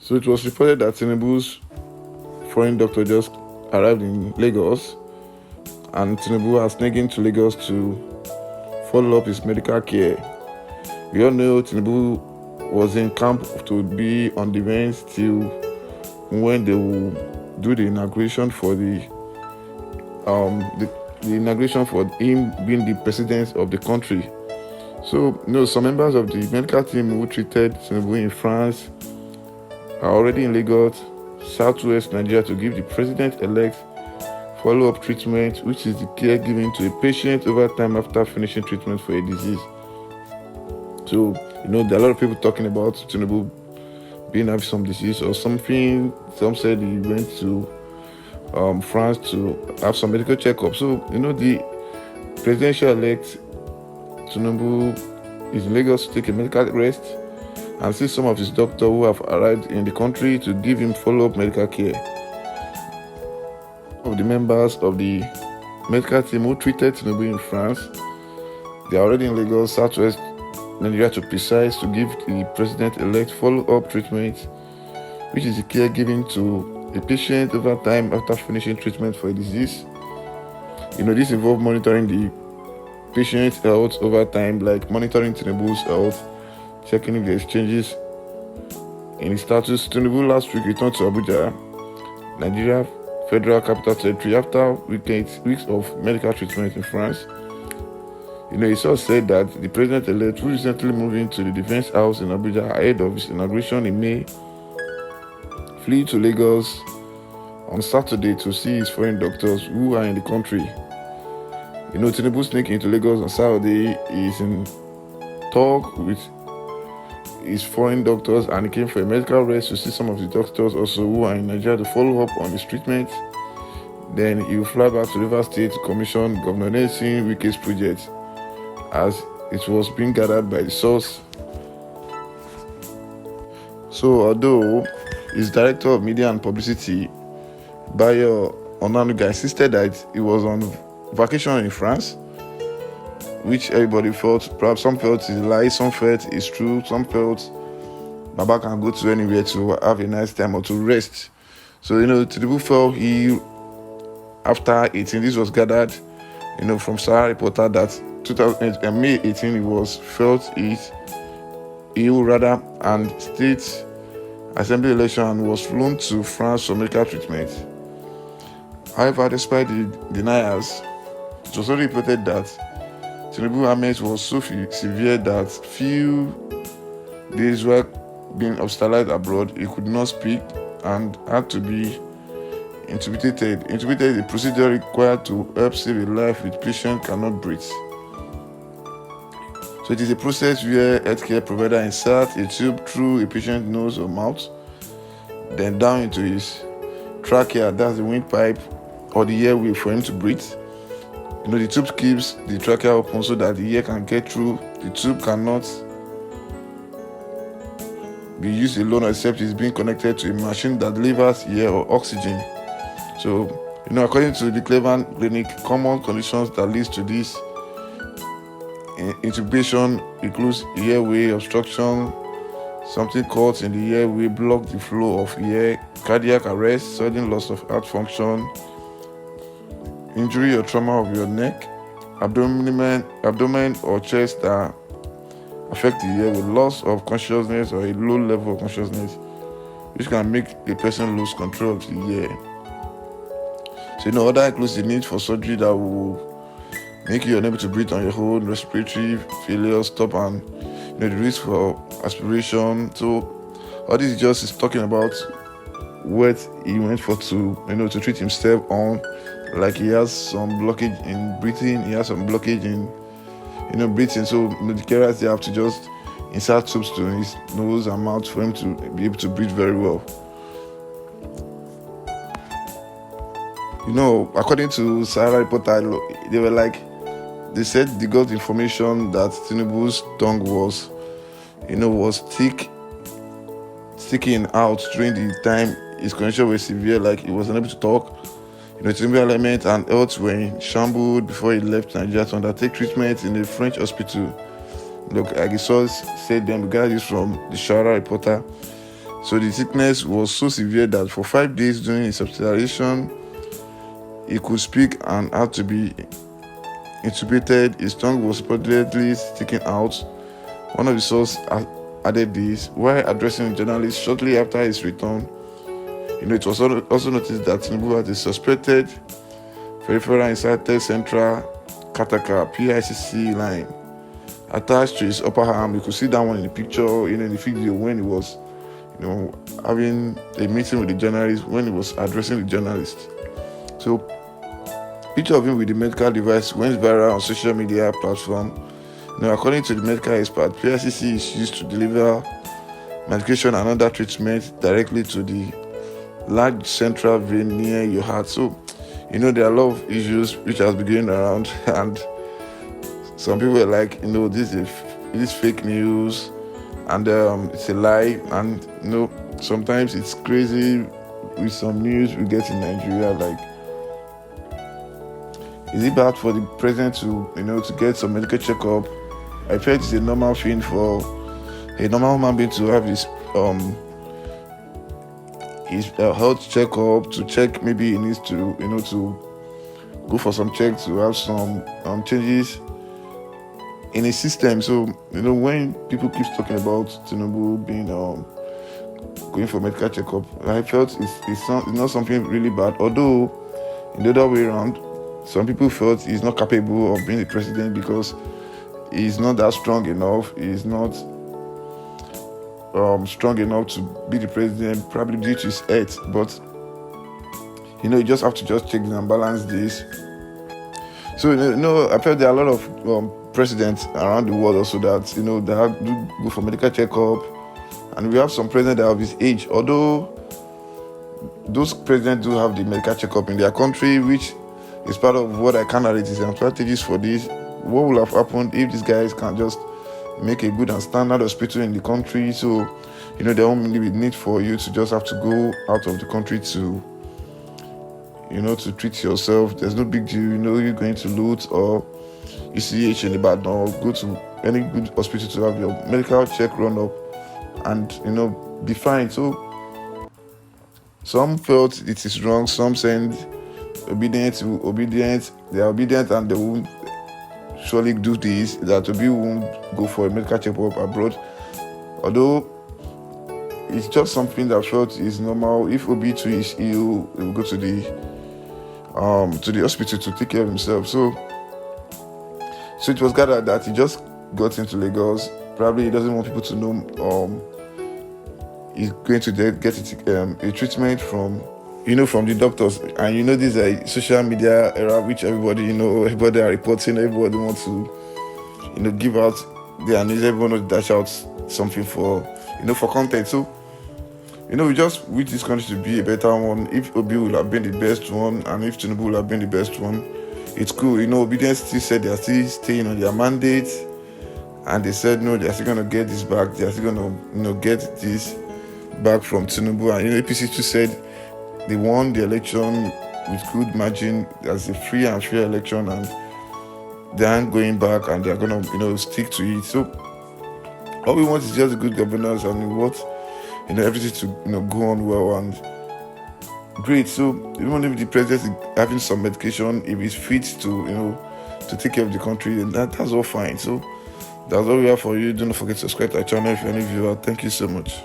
So it was reported that Tinubu's foreign doctor just arrived in Lagos, and Tinubu has sneaked into Lagos to follow up his medical care. We all know Tinubu was in camp to be on the bench till when they will do the inauguration for the inauguration for him being the president of the country. So, some members of the medical team who treated Tinubu in France are already in Lagos, southwest Nigeria, to give the president-elect follow-up treatment, which is the care given to a patient over time after finishing treatment for a disease. So, there are a lot of people talking about Tinubu being having some disease or something. Some said he went to France to have some medical checkup. So, the presidential-elect Tinubu is in Lagos to take a medical rest and see some of his doctors who have arrived in the country to give him follow-up medical care. Of the members of the medical team who treated Tinubu in France, they are already in Lagos, southwest Nigeria to precise, to give the president-elect follow-up treatment, which is the care given to a patient over time after finishing treatment for a disease. This involves monitoring the patient's health over time, like monitoring Tinubu's health, checking if there's changes in his status. Tinubu last week returned to Abuja, Nigeria Federal Capital Territory, after weeks of medical treatment in France. He also said that the president-elect, who recently moved into the Defense House in Abuja ahead of his inauguration in May, flew to Lagos on Saturday to see his foreign doctors who are in the country. Tinubu sneaking into Lagos on Saturday is in talk with his foreign doctors, and he came for a medical rest to see some of the doctors also who are in Nigeria to follow up on his treatment. Then he will fly back to Rivers State to commission Governor Nelson Wike's project, as it was being gathered by the source. So, although his director of media and publicity, Bayo Onanuga, insisted that he was on vacation in France, which everybody felt, perhaps some felt is a lie, some felt it's true, some felt Baba can go to anywhere to have a nice time or to rest. So, Tinubu felt after 18, this was gathered, from Sahara Reporter, that May 18, he was felt ill rather, and state assembly election, and was flown to France for medical treatment. However, despite the denials, it was already reported that Tinubu's damage was so severe that few days while being hospitalized abroad, he could not speak and had to be intubated. Intubated is a procedure required to help save a life with patient cannot breathe. So it is a process where healthcare provider inserts a tube through a patient's nose or mouth, then down into his trachea, that's the windpipe or the airway for him to breathe. The tube keeps the trachea open so that the air can get through. The tube cannot be used alone except it's being connected to a machine that delivers air or oxygen. So, according to the Cleveland Clinic, common conditions that leads to this intubation includes airway obstruction, something caught in the airway block the flow of air, cardiac arrest, sudden loss of heart function, injury or trauma of your neck, abdomen or chest that affect the air with loss of consciousness or a low level of consciousness, which can make a person lose control of the air. So, other includes the need for surgery that will make you unable to breathe on your own, respiratory failure, stop, and the risk for aspiration. So, all this is talking about what he went for to treat himself on. Like he has some blockage in breathing, he has some blockage in breathing. So the carers, they have to just insert tubes to his nose and mouth for him to be able to breathe very well. According to Sahara Reporter, they said they got information that Tinubu's tongue was sticking out during the time his condition was severe, like he was unable to talk. Tinubu element and health were in shambles before he left Nigeria to undertake treatment in a French hospital. Like the source said, then we got this from the Sahara Reporter. So the sickness was so severe that for 5 days during his hospitalization, he could speak and had to be intubated. His tongue was reportedly sticking out. One of the sources added this while addressing journalists shortly after his return. It was also noticed that Tinubu had a suspected peripheral inserted central cataract (PICC) line attached to his upper arm. You could see that one in the picture, in the video when he was, having a meeting with the journalist, when he was addressing the journalist. So, picture of him with the medical device went viral on social media platform. According to the medical expert, PICC is used to deliver medication and other treatment directly to the large central vein near your heart. So, there are a lot of issues which has been going around, and some people are like, this is fake news, and it's a lie, and sometimes it's crazy with some news we get in Nigeria. Like, is it bad for the president to get some medical checkup? I felt it's a normal thing for a normal human being to have his health checkup, to check. Maybe he needs to to go for some checks, to have some changes in a system. So when people keep talking about Tinubu being going for medical checkup, I felt it's not something really bad. Although in the other way around, some people felt he's not capable of being the president because he's not that strong enough. He's not strong enough to be the president, probably due to his health. But you just have to just check and balance this. So I felt there are a lot of presidents around the world also that that do go for medical checkup, and we have some presidents that have his age. Although those presidents do have the medical checkup in their country, which is part of what I can narrate is and strategies for this. What will have happened if these guys can just make a good and standard hospital in the country? So there won't really be need for you to just have to go out of the country to to treat yourself. There's no big deal. You're going to Loot or ECH in Ibadan, or go to any good hospital to have your medical check run up and be fine. So some felt it is wrong. Some said obedient. They are obedient and they won't surely do this. That Obi won't go for a medical checkup abroad. Although it's just something that I felt is normal. If Obi too is ill, he will go to the hospital to take care of himself. So it was gathered that he just got into Lagos. Probably he doesn't want people to know he's going to get a treatment from the doctors. And this is a social media era which everybody everybody are reporting, everybody wants to give out their news, everyone wants to dash out something for for content. So we just wish this country to be a better one. If Obi will have been the best one, and if Tinubu will have been the best one, it's cool. Obedience still said they are still staying on their mandate, and they said no, they are still going to get this back. They are still going to get this back from Tinubu. And APC too said they won the election with good margin as a free and fair election, and they aren't going back, and they are going to stick to it. So all we want is just good governance, and we want everything to go on well and great. So even if the president is having some medication, if he's fit to to take care of the country, then that's all fine. So that's all we have for you. Do not forget to subscribe to our channel if you're any viewer. Thank you so much.